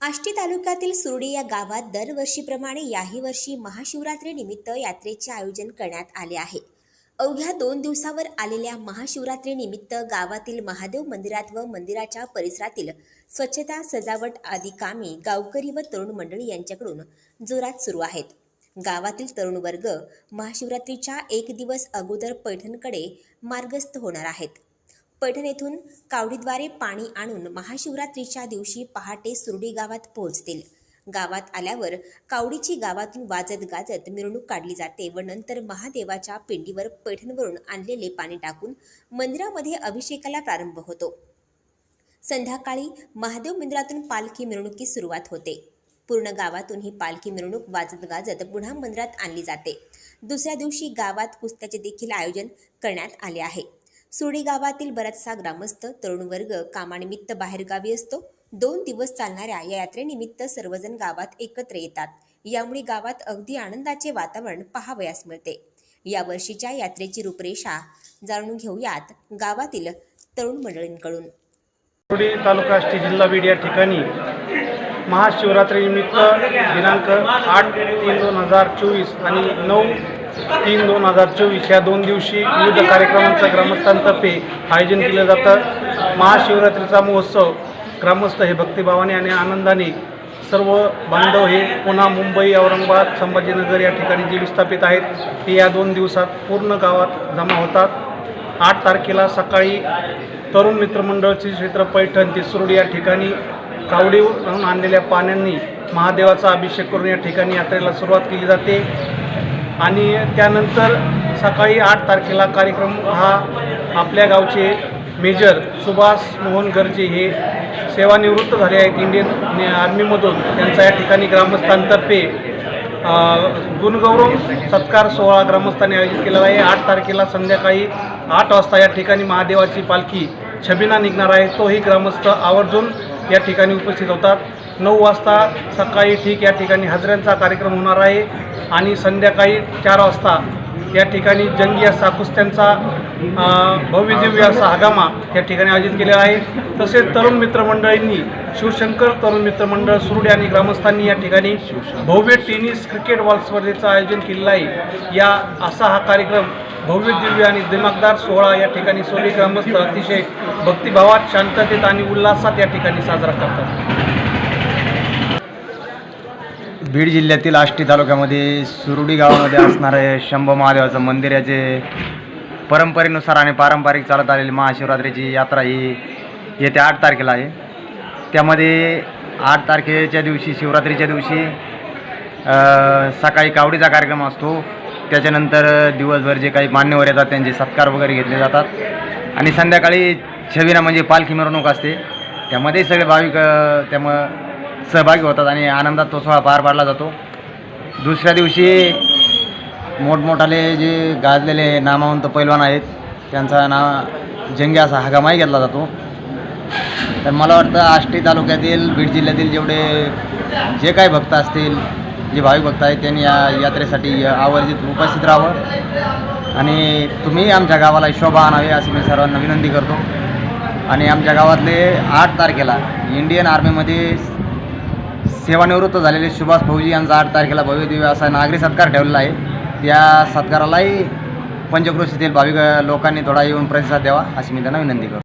आष्टी तालुक्यातील सुरडी या गावात दरवर्षीप्रमाणे याही वर्षी महाशिवरात्रीनिमित्त यात्रेचे आयोजन करण्यात आले आहे। अवघ्या 2 दिवसावर आलेल्या महाशिवरात्रीनिमित्त गावातील महादेव मंदिरात व मंदिराच्या परिसरातील स्वच्छता, सजावट आदी कामे गावकरी व तरुण मंडळी यांच्याकडून जोरात सुरू आहेत। गावातील तरुण वर्ग महाशिवरात्रीच्या 1 दिवस अगोदर पैठणकडे मार्गस्थ होणार आहेत। पैठण येथून कावडीद्वारे पाणी आणून महाशिवरात्रीच्या दिवशी पहाटे सुरडी गावात पोहोचतील। गावात आल्यावर कावडीची गावातून वाजत गाजत मिरवणूक काढली जाते व नंतर महादेवाच्या पिंडीवर पैठणवरून आणलेले पाणी टाकून मंदिरामध्ये अभिषेकाला प्रारंभ होतो। संध्याकाळी महादेव मंदिरातून पालखी मिरवणुकीस सुरुवात होते। पूर्ण गावातून ही पालखी मिरवणूक वाजत गाजत पुन्हा मंदिरात आणली जाते। दुसऱ्या दिवशी गावात कुस्त्याचे देखील आयोजन करण्यात आले आहे। सुरडी गावातील बराचसा ग्रामस्थ तरुण वर्ग कामानिमित्त बाहेरगावी असतो। 2 दिवस चालणाऱ्या या यात्रेनिमित्त सर्वजण गावात एकत्र येतात। यामुळे गावात अगदी आनंदाचे वातावरण पाहावयास मिळते। या वर्षीच्या यात्रेची रूपरेषा जाणून घेऊयात गावातील तरुण मंडळींकडून। सुरडी तालुका आष्टी जिल्हा बीड या ठिकाणी महाशिवरात्रीनिमित्त दिनांक 8/3/2024 आणि 9/3/2024 या 2 दिवशी विविध कार्यक्रमांचं ग्रामस्थांतर्फे आयोजन केलं जातं। महाशिवरात्रीचा महोत्सव ग्रामस्थ हे भक्तिभावाने आणि आनंदाने सर्व बांधव हे पुणे, मुंबई, औरंगाबाद, संभाजीनगर या ठिकाणी जे विस्थापित आहेत ते या 2 दिवसात पूर्ण गावात जमा होतात। 8 तारखेला सकाळी तरुण मित्रमंडळाचे क्षेत्र पैठण ते सुरडी या ठिकाणी कावडीवरून आणलेल्या पाण्यांनी महादेवाचा अभिषेक करून या ठिकाणी यात्रेला सुरुवात केली जाते आणि त्यानंतर सकाळी 8 तारखेला कार्यक्रम हा आपल्या गावचे मेजर सुभाष मोहन गर्जे हे सेवानिवृत्त झाले आहेत इंडियन आर्मीमधून, त्यांचा या ठिकाणी ग्रामस्थांतर्फे गुणगौरव सत्कार सोहळा ग्रामस्थांनी आयोजित केलेला आहे। 8 तारखेला संध्याकाळी 8 वाजता या ठिकाणी महादेवाची पालखी छबिना निघणार आहे, तोही ग्रामस्थ आवर्जून या ठिकाणी उपस्थित होतात। 9 वाजता सकाळी ठीक या ठिकाणी हजऱ्यांचा कार्यक्रम होणार आहे आणि संध्याकाळी 4 वाजता या ठिकाणी जंगी असा कुस्त्यांचा भव्य दिव्य असा हगामा या ठिकाणी आयोजित केलेला आहे। तसेच तरुण मित्रमंडळींनी शिवशंकर तरुण मित्रमंडळ सुरडी आणि ग्रामस्थांनी या ठिकाणी भव्य टेनिस क्रिकेट बॉल स्पर्धेचं आयोजन केलेलं आहे। असा हा कार्यक्रम भव्य दिव्य आणि दिमागदार सोहळा या ठिकाणी सुरडी ग्रामस्थ अतिशय भक्तिभावात, शांततेत आणि उल्हासात या ठिकाणी साजरा करतात। बीड जिल्ह्यातील आष्टी तालुक्यामध्ये सुरडी गावामध्ये असणारे शंभू महादेवाचं मंदिर याचे परंपरेनुसार आणि पारंपरिक चालत आलेली महाशिवरात्रीची यात्रा ही येत्या 8 तारखेला आहे। त्यामध्ये 8 तारखेच्या दिवशी शिवरात्रीच्या दिवशी सकाळी कावडीचा कार्यक्रम असतो। त्याच्यानंतर दिवसभर जे काही मान्यवर येतात त्यांचे सत्कार वगैरे घेतले जातात आणि संध्याकाळी छबिना म्हणजे पालखी मिरवणूक असते, त्यामध्ये सगळे भाविक सहभागी होतात आणि आनंदात तो सोहळा पार पाडला जातो। दुसऱ्या दिवशी मोठमोठाले जे गाजलेले नामवंत पैलवान आहेत त्यांचा जंगी असा हगामाही घेतला जातो। तर मला वाटतं आष्टी तालुक्यातील बीड जिल्ह्यातील जे काही भक्त असतील, जे भाविक भक्त आहेत त्यांनी या यात्रेसाठी आवर्जून उपस्थित राहावं आणि तुम्ही आमच्या गावाला शोभा आणावी अशी मी सर्वांना विनंती करतो। आणि आमच्या गावातले 8 तारखेला इंडियन आर्मीमध्ये सेवानिवृत्त झालेले सुभाष फौजी यांचा 8 तारखेला भव्य दिव्य असा नागरी सत्कार ठेवलेला आहे। त्या सत्कारालाही पंचक्रोशीतील भाविक लोकांनी थोडा येऊन प्रतिसाद द्यावा अशी मी त्यांना विनंती करतो।